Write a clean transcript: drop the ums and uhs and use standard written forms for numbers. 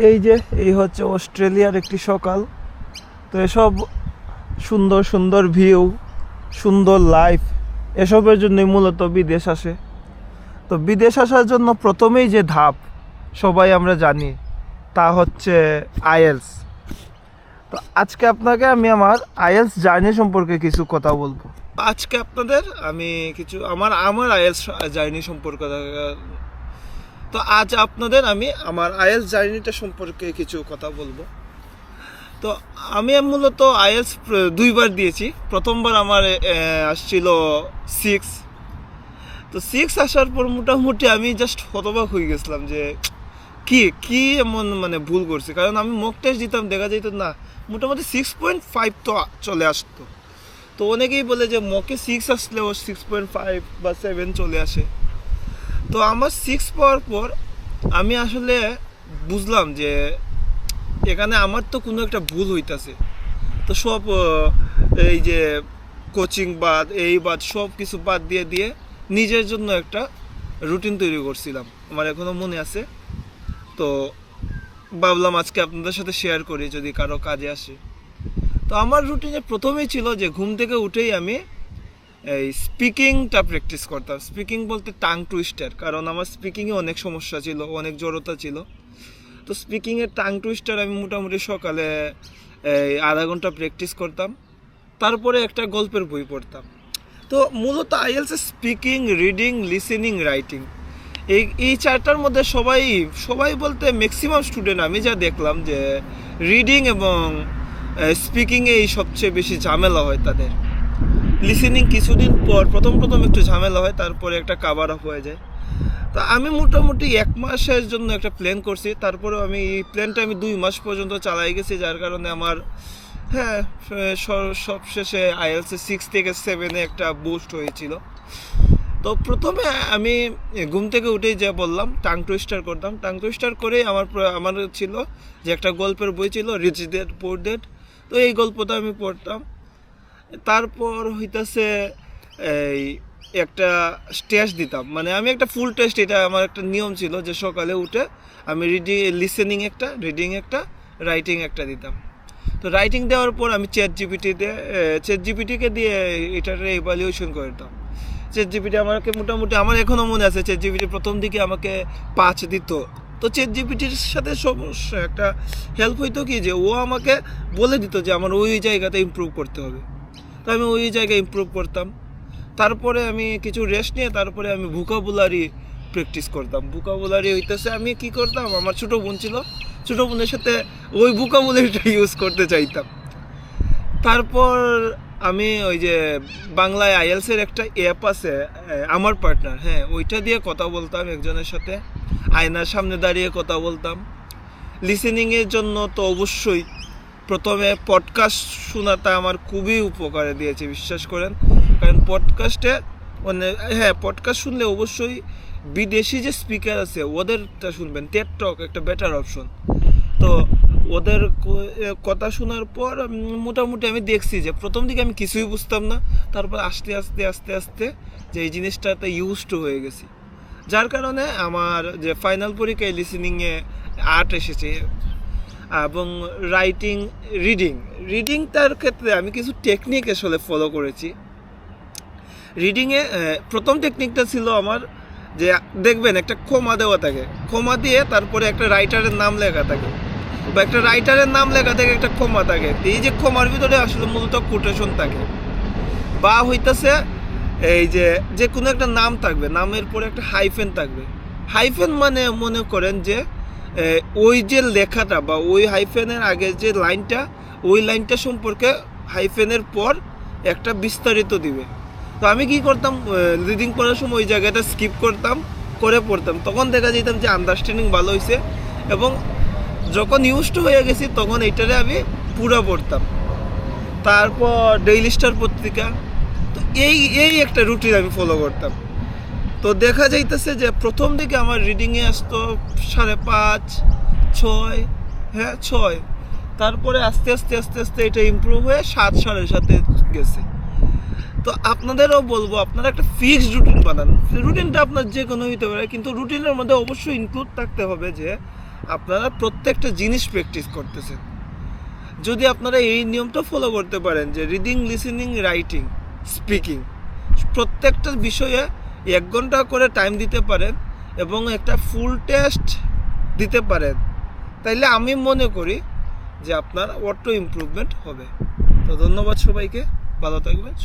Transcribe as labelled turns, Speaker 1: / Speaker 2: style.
Speaker 1: এই যে এই হচ্ছে অস্ট্রেলিয়ার একটি সকাল। তো এসব সুন্দর সুন্দর ভিউ, সুন্দর লাইফ, এসবের জন্যই মূলত বিদেশ আসে। তো বিদেশ আসার জন্য প্রথমেই যে ধাপ সবাই আমরা জানি, তা হচ্ছে আইএলস। তো আজকে আপনাকে আমি আমার আইএলস জার্নি সম্পর্কে কিছু কথা বলবো। আজকে আপনাদের আমি কিছু আমার আমার আইএলস জার্নি সম্পর্কে, তো আজ আপনাদের আমি আমার আইএলস জার্নিটা সম্পর্কে কিছু কথা বলবো। তো আমি মূলত আইএলস দুইবার দিয়েছি। প্রথমবার আমার আসছিল 6। তো 6 আসার পর মোটামুটি আমি জাস্ট হতবাক হয়ে গেছিলাম যে কি কি এমন মানে ভুল করছি। কারণ আমি মক টেস্ট দিতাম, দেখা যেত না মোটামুটি 6.5 তো চলে আসতো। তো অনেকেই বলে যে মকে 6 আসলেও 6.5 বা 7 চলে আসে। তো আমার 6 পাওয়ার পর আমি আসলে বুঝলাম যে এখানে আমার তো কোনো একটা ভুল হইতাছে। তো সব এই যে কোচিং বাদ, এই বাদ, সব কিছু বাদ দিয়ে দিয়ে নিজের জন্য একটা রুটিন তৈরি করছিলাম, আমার এখনও মনে আছে। তো ভাবলাম আজকে আপনাদের সাথে শেয়ার করি, যদি কারো কাজে আসে। তো আমার রুটিনে প্রথমেই ছিল যে ঘুম থেকে উঠেই আমি এই স্পিকিংটা প্র্যাকটিস করতাম। স্পিকিং বলতে টাং টুইস্টার, কারণ আমার স্পিকিংয়ে অনেক সমস্যা ছিল, অনেক জড়তা ছিল। তো স্পিকিংয়ের টাং টুইস্টার আমি মোটামুটি সকালে আধা ঘন্টা প্র্যাকটিস করতাম। তারপরে একটা গল্পের বই পড়তাম। তো মূলত আইএলসে স্পিকিং, রিডিং, লিসেনিং, রাইটিং, এই চারটার মধ্যে সবাই বলতে ম্যাক্সিমাম স্টুডেন্ট আমি যা দেখলাম যে রিডিং এবং স্পিকিংয়ে এই সবচেয়ে বেশি ঝামেলা হয় তাদের। লিসেনিং কিছুদিন পর প্রথম একটু ঝামেলা হয়, তারপরে একটা কাভার আপ হয়ে যায়। তো আমি মোটামুটি 1 মাসের জন্য একটা প্ল্যান করছি। তারপরেও আমি এই প্ল্যানটা 2 মাস পর্যন্ত চালাই গেছি, যার কারণে আমার সবশেষে আইএলসে 6 থেকে 7-এ একটা বুস্ট হয়েছিল। তো প্রথমে আমি ঘুম থেকে উঠেই যা বললাম টাং টুইস্টার করতাম। টাং টুইস্টার করে আমার ছিল যে একটা গল্পের বই ছিল, রিচ ড্যাড পুয়ার ড্যাড। তো এই গল্পটা আমি পড়তাম। তারপর হইতাছে এই একটা টেস্ট দিতাম, মানে আমি একটা ফুল টেস্ট, এটা আমার একটা নিয়ম ছিল যে সকালে উঠে আমি লিসেনিং একটা, রিডিং একটা, রাইটিং একটা দিতাম। তো রাইটিং দেওয়ার পর আমি চ্যাট জিপিটিকে দিয়ে এটার ইভ্যালুয়েশন করে দিতাম। চ্যাট জিপিটি আমাকে মোটামুটি, আমার এখনও মনে আছে, চ্যাট জিপিটি প্রথম দিকে আমাকে 5 দিত। তো চ্যাট জিপিটির সাথে সমস্যা একটা হেল্প হইতো কি, যে ও আমাকে বলে দিত যে আমার ওই জায়গাতে ইমপ্রুভ করতে হবে। তো আমি ওই জায়গায় ইমপ্রুভ করতাম। তারপরে আমি কিছু রেস্ট নিয়ে তারপরে আমি ভোকাবুলারি প্র্যাকটিস করতাম। ভোকাবুলারি হইতেছে আমি কি করতাম, আমার ছোটো বোন ছিল, ছোটো বোনের সাথে ওই ভোকাবুলারিটা ইউজ করতে চাইতাম। তারপর আমি ওই যে বাংলায় আইএলসের একটা অ্যাপ আছে, আমার পার্টনার, ওইটা দিয়ে কথা বলতাম একজনের সাথে, আয়নার সামনে দাঁড়িয়ে কথা বলতাম। লিসেনিংয়ের জন্য তো অবশ্যই প্রথমে পডকাস্ট শোনাটা আমার খুবই উপকারে দিয়েছে, বিশ্বাস করেন। কারণ পডকাস্টে মানে পডকাস্ট শুনলে অবশ্যই বিদেশি যে স্পিকার আছে ওদেরটা শুনবেন। টেড টক একটা বেটার অপশন। তো ওদের কথা শোনার পর মোটামুটি আমি দেখছি যে প্রথম দিকে আমি কিছুই বুঝতাম না, তারপর আস্তে আস্তে আস্তে আস্তে যে এই জিনিসটাতে ইউজড হয়ে গেছি, যার কারণে আমার যে ফাইনাল পরীক্ষায় লিসেনিংয়ে 8 এসেছে। এবং রিডিংটার ক্ষেত্রে আমি কিছু টেকনিক আসলে ফলো করেছি। রিডিংয়ে প্রথম টেকনিকটা ছিল আমার, যে দেখবেন একটা কমা দেওয়া থাকে, কমা দিয়ে তারপরে একটা রাইটারের নাম লেখা থাকে, বা একটা রাইটারের নাম লেখা থাকে, একটা কমা থাকে। এই যে কমার ভিতরে আসলে মূলত কোটেশন থাকে, বা হইতাছে এই যে কোনো একটা নাম থাকবে, নামের পরে একটা হাইফেন থাকবে। হাইফেন মানে মনে করেন যে ওই যে লেখাটা বা ওই হাইফেনের আগে যে লাইনটা, ওই লাইনটা সম্পর্কে হাইফেনের পর একটা বিস্তারিত দিবে। তো আমি কি করতাম, রিডিং পড়ার সময় ওই জায়গাটা স্কিপ করতাম, করে পড়তাম। তখন দেখা যেতাম যে আন্ডারস্ট্যান্ডিং ভালো হয়েছে, এবং যখন ইউজড হয়ে গেছি তখন এইটারে আমি পুরো পড়তাম। তারপর ডেইলি স্টার পত্রিকা। তো এই একটা রুটিন আমি ফলো করতাম। তো দেখা যাইতেছে যে প্রথম দিকে আমার রিডিংয়ে আসতো 5.5, 6, 6। তারপরে আস্তে আস্তে আস্তে আস্তে এটা ইমপ্রুভ হয়ে 7, 7.5 গেছে। তো আপনাদেরও বলবো, আপনারা একটা ফিক্সড রুটিন বানান। রুটিনটা আপনার যে কোনো হইতে পারে, কিন্তু রুটিনের মধ্যে অবশ্যই ইনক্লুড থাকতে হবে যে আপনারা প্রত্যেকটা জিনিস প্র্যাকটিস করতেছেন। যদি আপনারা এই নিয়মটা ফলো করতে পারেন যে রিডিং, লিসেনিং, রাইটিং, স্পিকিং প্রত্যেকটা বিষয়ে 1 ঘন্টা করে টাইম দিতে পারেন এবং একটা ফুল টেস্ট দিতে পারেন, তাইলে আমি মনে করি যে আপনার অটো ইমপ্রুভমেন্ট হবে। তো ধন্যবাদ সবাইকে, ভালো থাকবেন।